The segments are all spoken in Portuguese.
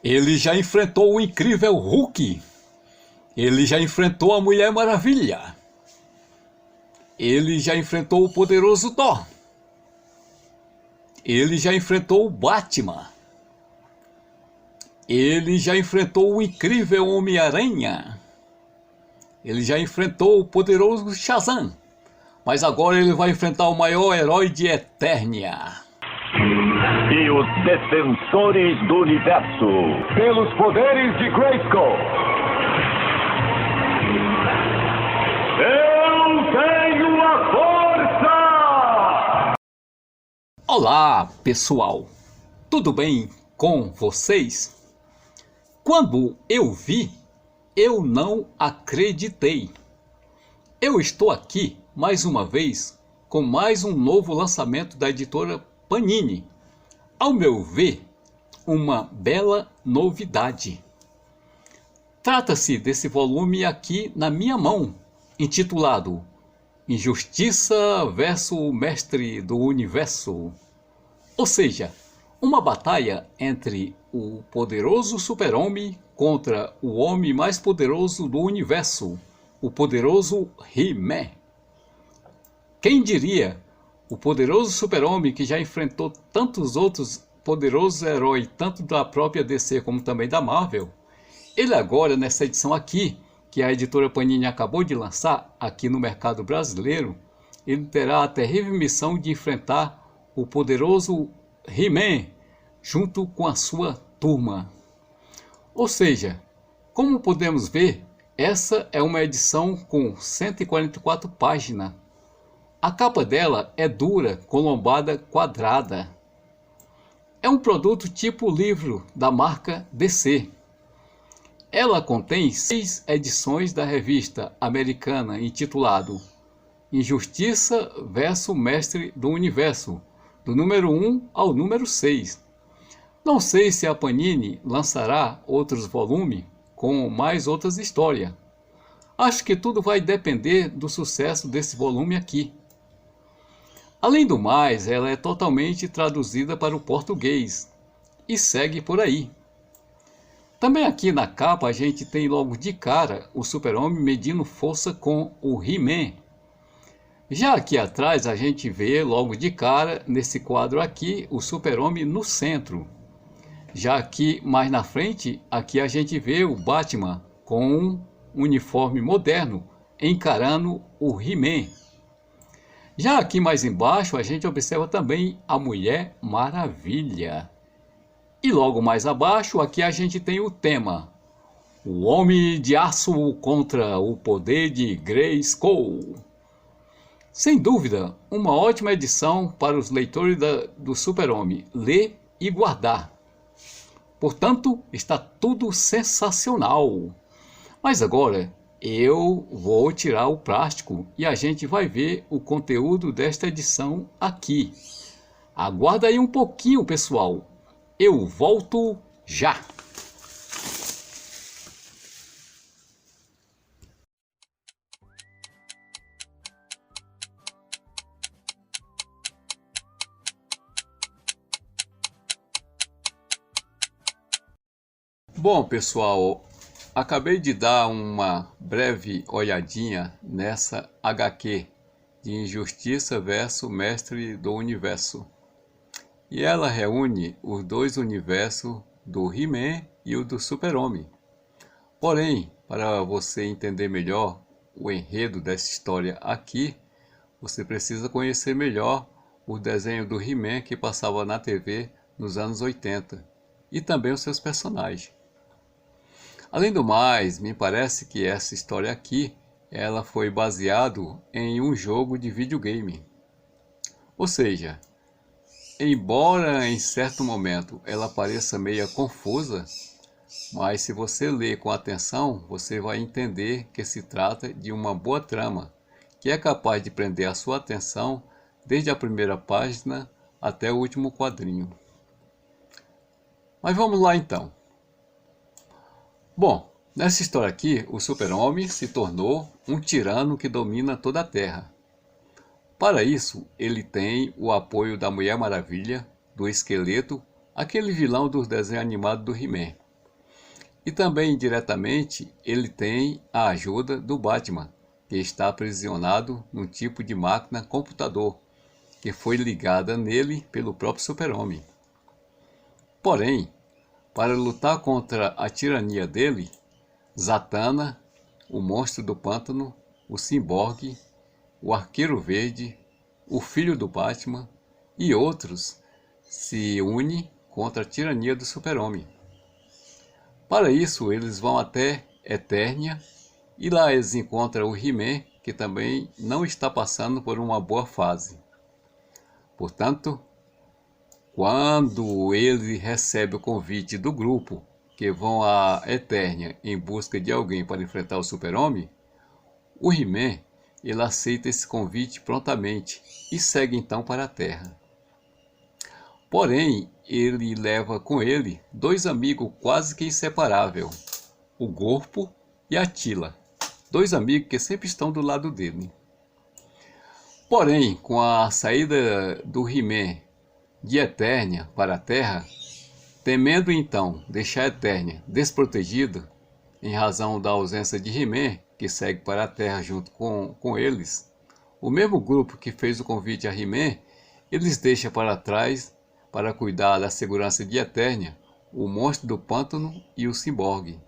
Ele já enfrentou o incrível Hulk. Ele já enfrentou a Mulher Maravilha. Ele já enfrentou o poderoso Thor. Ele já enfrentou o Batman. Ele já enfrentou o incrível Homem-Aranha. Ele já enfrentou o poderoso Shazam. Mas agora ele vai enfrentar o maior herói de Eternia. E os Defensores do Universo, pelos poderes de Grayskull. Eu tenho a força! Olá, pessoal. Tudo bem com vocês? Quando eu vi, eu não acreditei. Eu estou aqui mais uma vez com mais um novo lançamento da editora Panini. Ao meu ver, uma bela novidade. Trata-se desse volume aqui na minha mão, intitulado Injustiça versus Mestre do Universo. Ou seja, uma batalha entre o poderoso Super-Homem contra o homem mais poderoso do universo, o poderoso He-Man. Quem diria, o poderoso Super-Homem que já enfrentou tantos outros poderosos heróis, tanto da própria DC como também da Marvel, ele agora nessa edição aqui, que a editora Panini acabou de lançar aqui no mercado brasileiro, ele terá a terrível missão de enfrentar o poderoso He-Man junto com a sua turma. Ou seja, como podemos ver, essa é uma edição com 144 páginas. A capa dela é dura, com lombada quadrada. É um produto tipo livro da marca DC. Ela contém 6 edições da revista americana intitulado Injustiça versus Mestre do Universo, do número 1 ao número 6. Não sei se a Panini lançará outros volumes com mais outras histórias. Acho que tudo vai depender do sucesso desse volume aqui. Além do mais, ela é totalmente traduzida para o português e segue por aí. Também aqui na capa a gente tem logo de cara o Super-Homem medindo força com o He-Man. Já aqui atrás a gente vê logo de cara, nesse quadro aqui, o Super-Homem no centro. Já aqui mais na frente, aqui a gente vê o Batman com um uniforme moderno encarando o He-Man. Já aqui mais embaixo a gente observa também a Mulher Maravilha. E logo mais abaixo aqui a gente tem o tema: o Homem de Aço contra o poder de Grayskull. Sem dúvida, uma ótima edição para os leitores do Super-Homem ler e guardar. Portanto, está tudo sensacional. Mas agora eu vou tirar o plástico e a gente vai ver o conteúdo desta edição aqui. Aguarda aí um pouquinho, pessoal. Eu volto já. Bom, pessoal, acabei de dar uma breve olhadinha nessa HQ de Injustiça versus Mestre do Universo. E ela reúne os dois universos do He-Man e o do Super-Homem. Porém, para você entender melhor o enredo dessa história aqui, você precisa conhecer melhor o desenho do He-Man que passava na TV nos anos 80 e também os seus personagens. Além do mais, me parece que essa história aqui, ela foi baseada em um jogo de videogame. Ou seja, embora em certo momento ela pareça meio confusa, mas se você ler com atenção, você vai entender que se trata de uma boa trama, que é capaz de prender a sua atenção desde a primeira página até o último quadrinho. Mas vamos lá então. Bom, nessa história aqui, o Super-Homem se tornou um tirano que domina toda a Terra. Para isso, ele tem o apoio da Mulher Maravilha, do Esqueleto, aquele vilão dos desenhos animados do He-Man. E também indiretamente ele tem a ajuda do Batman, que está aprisionado num tipo de máquina computador, que foi ligada nele pelo próprio Super-Homem. Porém, para lutar contra a tirania dele, Zatanna, o monstro do pântano, o Ciborgue, o Arqueiro Verde, o filho do Batman e outros se unem contra a tirania do Super-Homem. Para isso, eles vão até Eternia e lá eles encontram o He-Man, que também não está passando por uma boa fase. Portanto, quando ele recebe o convite do grupo que vão a Eternia em busca de alguém para enfrentar o Super-Homem, o He-Man ele aceita esse convite prontamente e segue então para a Terra. Porém, ele leva com ele dois amigos quase que inseparáveis, o Gorpo e a Tila, dois amigos que sempre estão do lado dele. Porém, com a saída do He-Man de Eternia para a Terra, temendo então deixar Eternia desprotegida, em razão da ausência de He-Man, que segue para a Terra junto com eles, o mesmo grupo que fez o convite a He-Man, eles deixam para trás para cuidar da segurança de Eternia, o monstro do pântano e o Ciborgue.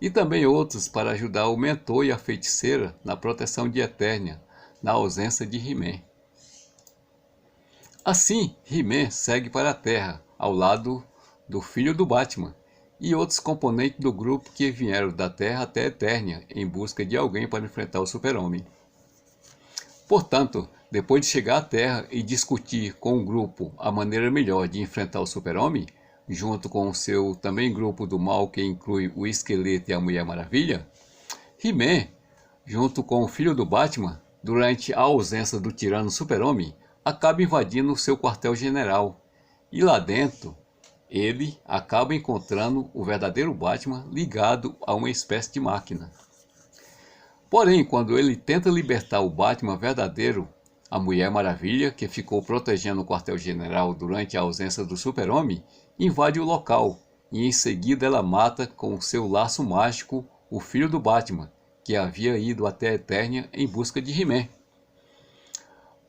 E também outros para ajudar o mentor e a feiticeira na proteção de Eternia, na ausência de He-Man. Assim, He-Man segue para a Terra, ao lado do filho do Batman, e outros componentes do grupo que vieram da Terra até Eternia, em busca de alguém para enfrentar o Super-Homem. Portanto, depois de chegar à Terra e discutir com o grupo a maneira melhor de enfrentar o Super-Homem, junto com o seu também grupo do mal que inclui o Esqueleto e a Mulher Maravilha, He-Man, junto com o filho do Batman, durante a ausência do tirano Super-Homem, acaba invadindo o seu quartel-general. E lá dentro, ele acaba encontrando o verdadeiro Batman ligado a uma espécie de máquina. Porém, quando ele tenta libertar o Batman verdadeiro, a Mulher Maravilha, que ficou protegendo o quartel-general durante a ausência do Super-Homem, invade o local e em seguida ela mata com seu laço mágico o filho do Batman, que havia ido até a Eternia em busca de He-Man.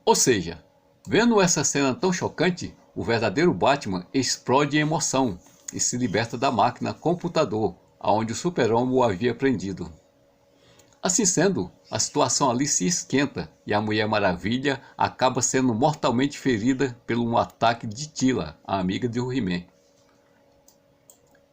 Ou seja, vendo essa cena tão chocante, o verdadeiro Batman explode em emoção e se liberta da máquina computador, aonde o Super-Homem o havia prendido. Assim sendo, a situação ali se esquenta e a Mulher Maravilha acaba sendo mortalmente ferida pelo um ataque de Tila, a amiga de He-Man.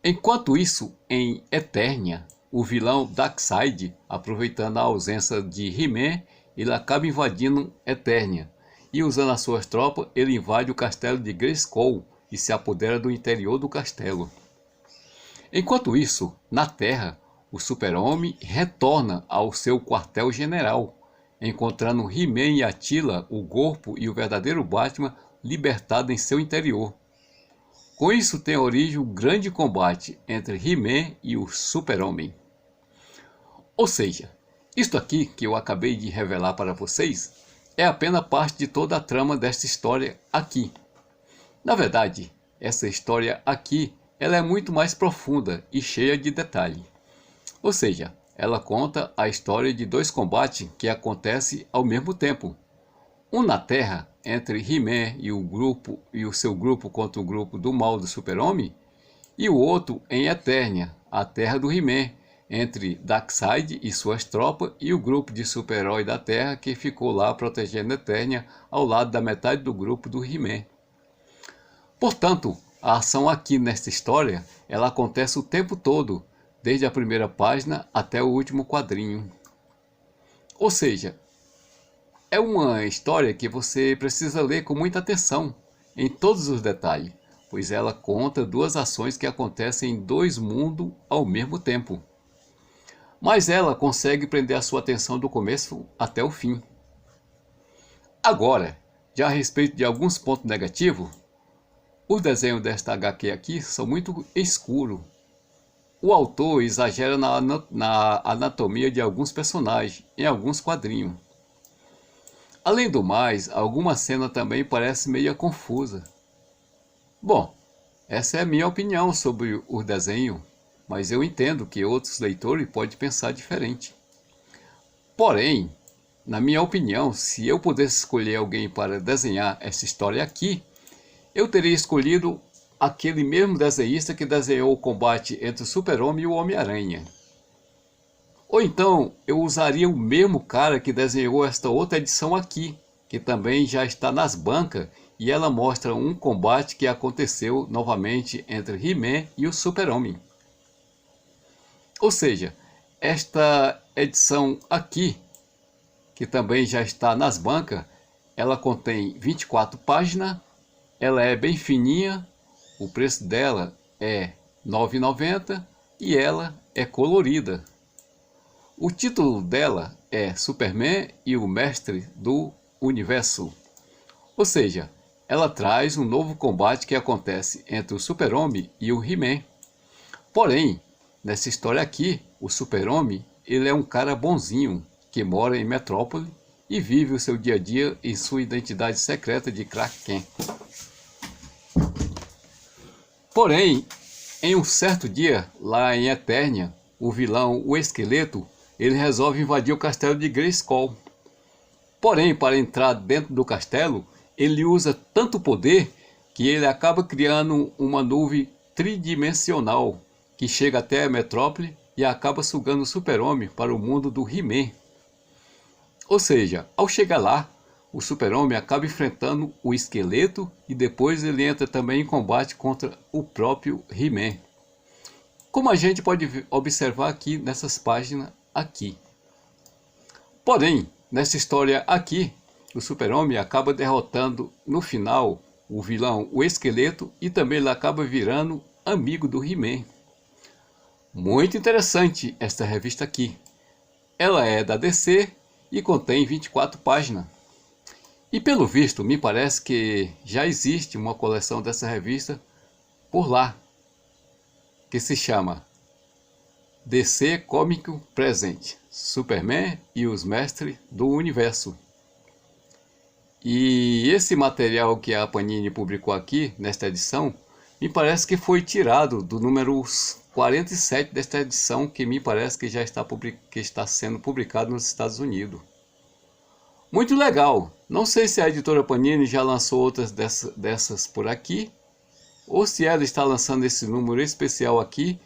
Enquanto isso, em Eternia, o vilão Darkseid, aproveitando a ausência de He-Man, ele acaba invadindo Eternia. E usando as suas tropas, ele invade o castelo de Grayskull e se apodera do interior do castelo. Enquanto isso, na Terra, o Super-Homem retorna ao seu quartel-general, encontrando He-Man e Attila, o Gorpo e o verdadeiro Batman libertados em seu interior. Com isso tem origem o grande combate entre He-Man e o Super-Homem. Ou seja, isto aqui que eu acabei de revelar para vocês é apenas parte de toda a trama desta história aqui. Na verdade, essa história aqui ela é muito mais profunda e cheia de detalhe. Ou seja, ela conta a história de dois combates que acontecem ao mesmo tempo. Um na Terra, entre He-Man e o seu grupo contra o grupo do mal do Super-Homem, e o outro em Eternia, a Terra do He-Man, entre Darkseid e suas tropas e o grupo de super-herói da Terra que ficou lá protegendo Eternia ao lado da metade do grupo do He-Man. Portanto, a ação aqui nesta história, ela acontece o tempo todo, desde a primeira página até o último quadrinho. Ou seja, é uma história que você precisa ler com muita atenção, em todos os detalhes, pois ela conta duas ações que acontecem em dois mundos ao mesmo tempo. Mas ela consegue prender a sua atenção do começo até o fim. Agora, já a respeito de alguns pontos negativos, os desenhos desta HQ aqui são muito escuros. O autor exagera na anatomia de alguns personagens, em alguns quadrinhos. Além do mais, alguma cena também parece meio confusa. Bom, essa é a minha opinião sobre o desenho, mas eu entendo que outros leitores podem pensar diferente. Porém, na minha opinião, se eu pudesse escolher alguém para desenhar essa história aqui, eu teria escolhido aquele mesmo desenhista que desenhou o combate entre o Super-Homem e o Homem-Aranha. Ou então, eu usaria o mesmo cara que desenhou esta outra edição aqui, que também já está nas bancas, e ela mostra um combate que aconteceu novamente entre He-Man e o Super-Homem. Ou seja, esta edição aqui, que também já está nas bancas, ela contém 24 páginas, ela é bem fininha, o preço dela é R$ 9,90 e ela é colorida. O título dela é Superman e o Mestre do Universo. Ou seja, ela traz um novo combate que acontece entre o Super-Homem e o He-Man. Porém, nessa história aqui, o Super-Homem, ele é um cara bonzinho, que mora em Metrópole e vive o seu dia a dia em sua identidade secreta de Clark Kent. Porém, em um certo dia, lá em Eternia, o vilão, o Esqueleto, ele resolve invadir o castelo de Grayskull. Porém, para entrar dentro do castelo, ele usa tanto poder que ele acaba criando uma nuvem tridimensional que chega até a Metrópole e acaba sugando o Super-Homem para o mundo do He-Man. Ou seja, ao chegar lá, o Super-Homem acaba enfrentando o Esqueleto e depois ele entra também em combate contra o próprio He-Man. Como a gente pode observar aqui nessas páginas aqui. Porém, nessa história aqui, o Super-Homem acaba derrotando no final o vilão, o Esqueleto, e também ele acaba virando amigo do He-Man. Muito interessante esta revista aqui. Ela é da DC e contém 24 páginas. E pelo visto, me parece que já existe uma coleção dessa revista por lá, que se chama DC Comic Present, Superman e os Mestres do Universo. E esse material que a Panini publicou aqui, nesta edição, me parece que foi tirado do número 47 desta edição, que me parece que já está sendo publicado nos Estados Unidos. Muito legal! Não sei se a editora Panini já lançou outras dessas por aqui, ou se ela está lançando esse número especial aqui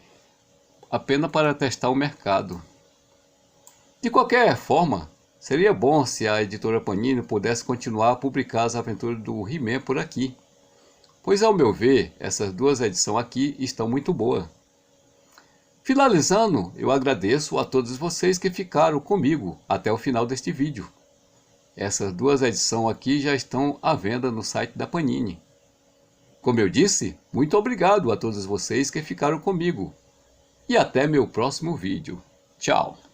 apenas para testar o mercado. De qualquer forma, seria bom se a editora Panini pudesse continuar a publicar as aventuras do He-Man por aqui, pois ao meu ver, essas duas edições aqui estão muito boas. Finalizando, eu agradeço a todos vocês que ficaram comigo até o final deste vídeo. Essas duas edições aqui já estão à venda no site da Panini. Como eu disse, muito obrigado a todos vocês que ficaram comigo. E até meu próximo vídeo. Tchau!